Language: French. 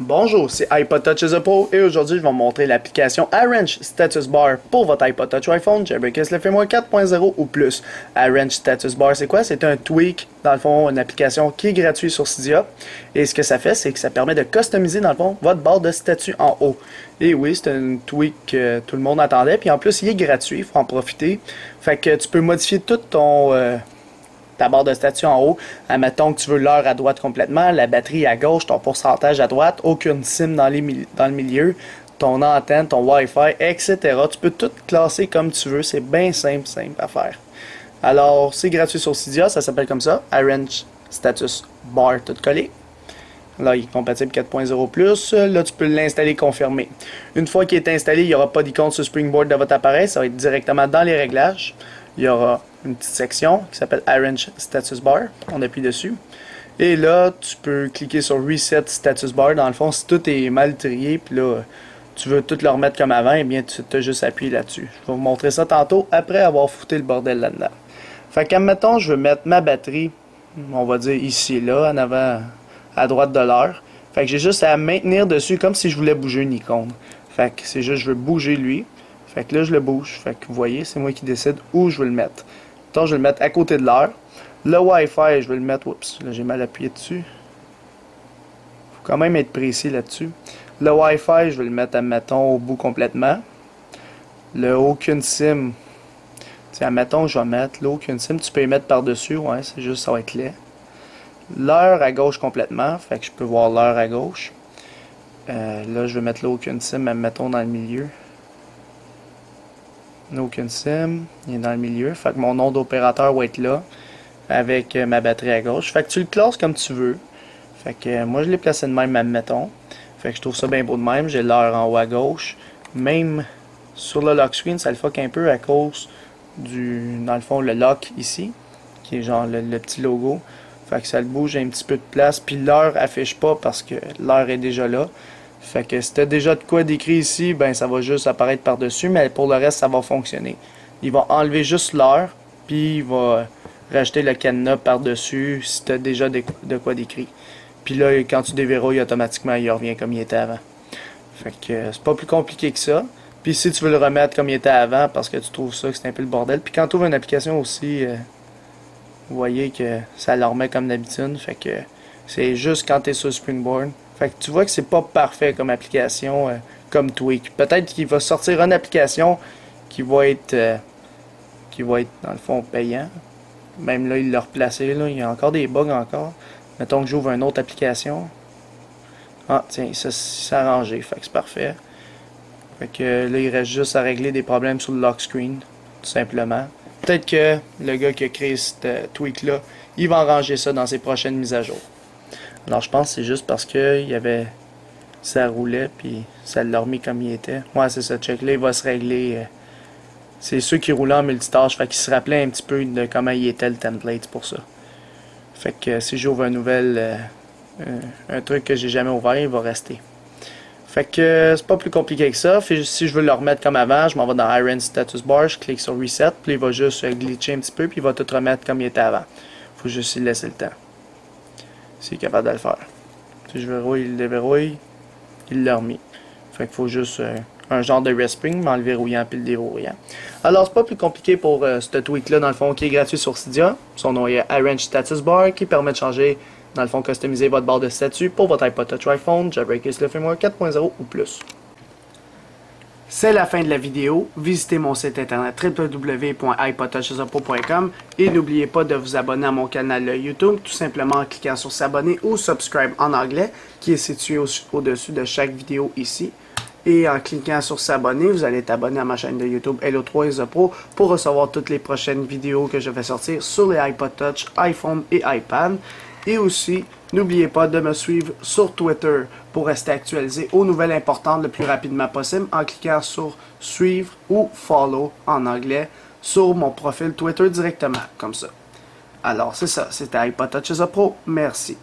Bonjour, c'est iPod Touch is a Pro et aujourd'hui je vais vous montrer l'application Arrange Status Bar pour votre iPod Touch ou iPhone, jailbreak SLFM 4.0 ou plus. Arrange Status Bar, c'est quoi? C'est un tweak, dans le fond, une application qui est gratuite sur Cydia. Et ce que ça fait, c'est que ça permet de customiser, dans le fond, votre barre de statut en haut. Et oui, c'est un tweak que tout le monde attendait, puis en plus, il est gratuit, il faut en profiter. Fait que tu peux modifier tout ton... ta barre de statut en haut, admettons que tu veux l'heure à droite complètement, la batterie à gauche, ton pourcentage à droite, aucune SIM dans le milieu, ton antenne, ton Wi-Fi, etc. Tu peux tout classer comme tu veux, c'est bien simple à faire. Alors, c'est gratuit sur Cydia, ça s'appelle comme ça, Arrange Status Bar tout collé. Là, il est compatible 4.0+. Là, tu peux l'installer confirmé. Une fois qu'il est installé, il n'y aura pas d'icône sur Springboard de votre appareil, ça va être directement dans les réglages. Il y aura une petite section qui s'appelle Arrange Status Bar. On appuie dessus. Et là, tu peux cliquer sur Reset Status Bar. Dans le fond, si tout est mal trié, puis là, tu veux tout le remettre comme avant, eh bien, tu as juste appuyé là-dessus. Je vais vous montrer ça tantôt, après avoir foutu le bordel là-dedans. Fait qu'admettons, je veux mettre ma batterie, on va dire ici et là, en avant, à droite de l'heure. Fait que j'ai juste à maintenir dessus comme si je voulais bouger une icône. Fait que c'est juste, je veux bouger lui. Fait que là, je le bouge. Fait que vous voyez, c'est moi qui décide où je veux le mettre. Donc, je vais le mettre à côté de l'heure. Le Wi-Fi, je vais le mettre... Oups, là, j'ai mal appuyé dessus. Faut quand même être précis là-dessus. Le Wi-Fi, je vais le mettre, admettons, au bout complètement. Le aucune SIM. Tiens, admettons, je vais mettre l'aucune SIM. Tu peux y mettre par-dessus. Ouais, c'est juste, ça va être laid. L'heure à gauche complètement. Fait que je peux voir l'heure à gauche. Là, je vais mettre l'aucune SIM, admettons, dans le milieu. Aucune SIM, il est dans le milieu. Fait que mon nom d'opérateur va être là, avec ma batterie à gauche. Fait que tu le classes comme tu veux. Fait que moi je l'ai placé de même, admettons. Fait que je trouve ça bien beau de même. J'ai l'heure en haut à gauche. Même sur le lock screen, ça le fuck un peu à cause du, dans le fond, le lock ici, qui est genre le petit logo. Fait que ça le bouge un petit peu de place. Puis l'heure affiche pas parce que l'heure est déjà là. Fait que si tu as déjà de quoi d'écrit ici, ben ça va juste apparaître par-dessus, mais pour le reste, ça va fonctionner. Il va enlever juste l'heure, puis il va rajouter le cadenas par-dessus si tu as déjà de quoi d'écrit. Puis là, quand tu déverrouilles, automatiquement, il revient comme il était avant. Fait que c'est pas plus compliqué que ça. Puis si tu veux le remettre comme il était avant, parce que tu trouves ça que c'est un peu le bordel. Puis quand tu ouvres une application aussi, vous voyez que ça le remet comme d'habitude. Fait que c'est juste quand tu es sur Springboard. Fait que tu vois que c'est pas parfait comme application, comme Tweak. Peut-être qu'il va sortir une application qui va être dans le fond payant. Même là, il l'a replacé, là. Il y a encore des bugs encore. Mettons que j'ouvre une autre application. Ah, tiens, ça s'est arrangé. Fait que c'est parfait. Fait que là, il reste juste à régler des problèmes sur le lock screen, tout simplement. Peut-être que le gars qui a créé cette tweak-là, il va arranger ça dans ses prochaines mises à jour. Alors je pense que c'est juste parce que il y avait ça roulait puis ça l'a remis comme il était. Ouais, c'est ça, check là, il va se régler. C'est ceux qui roulaient en multitâche, fait qu'il se rappelait un petit peu de comment il était le template pour ça. Fait que si j'ouvre un truc que j'ai jamais ouvert, il va rester. Fait que c'est pas plus compliqué que ça. Si je veux le remettre comme avant, je m'en vais dans Arrange Status Bar, je clique sur Reset, puis il va juste glitcher un petit peu, puis il va tout remettre comme il était avant. Faut juste y laisser le temps. S'il est capable de le faire. Si je verrouille, il le déverrouille, il l'a remis. Fait qu'il faut juste un genre de respring, mais en le verrouillant puis le déverrouillant. Alors, c'est pas plus compliqué pour ce tweak-là, dans le fond, qui est gratuit sur Cydia. Son nom est Arrange Status Bar, qui permet de changer, dans le fond, customiser votre barre de statut pour votre iPod Touch iPhone, jailbreak SLFM 4.0 ou plus. C'est la fin de la vidéo. Visitez mon site internet www.ipodtouchesapro.com et n'oubliez pas de vous abonner à mon canal YouTube tout simplement en cliquant sur s'abonner ou subscribe en anglais qui est situé au-dessus de chaque vidéo ici. Et en cliquant sur s'abonner, vous allez être abonné à ma chaîne de YouTube Hello3isapro pour recevoir toutes les prochaines vidéos que je vais sortir sur les iPod Touch, iPhone et iPad. Et aussi, n'oubliez pas de me suivre sur Twitter pour rester actualisé aux nouvelles importantes le plus rapidement possible en cliquant sur suivre ou follow en anglais sur mon profil Twitter directement, comme ça. Alors c'est ça, c'était iPod Touch is a Pro, merci.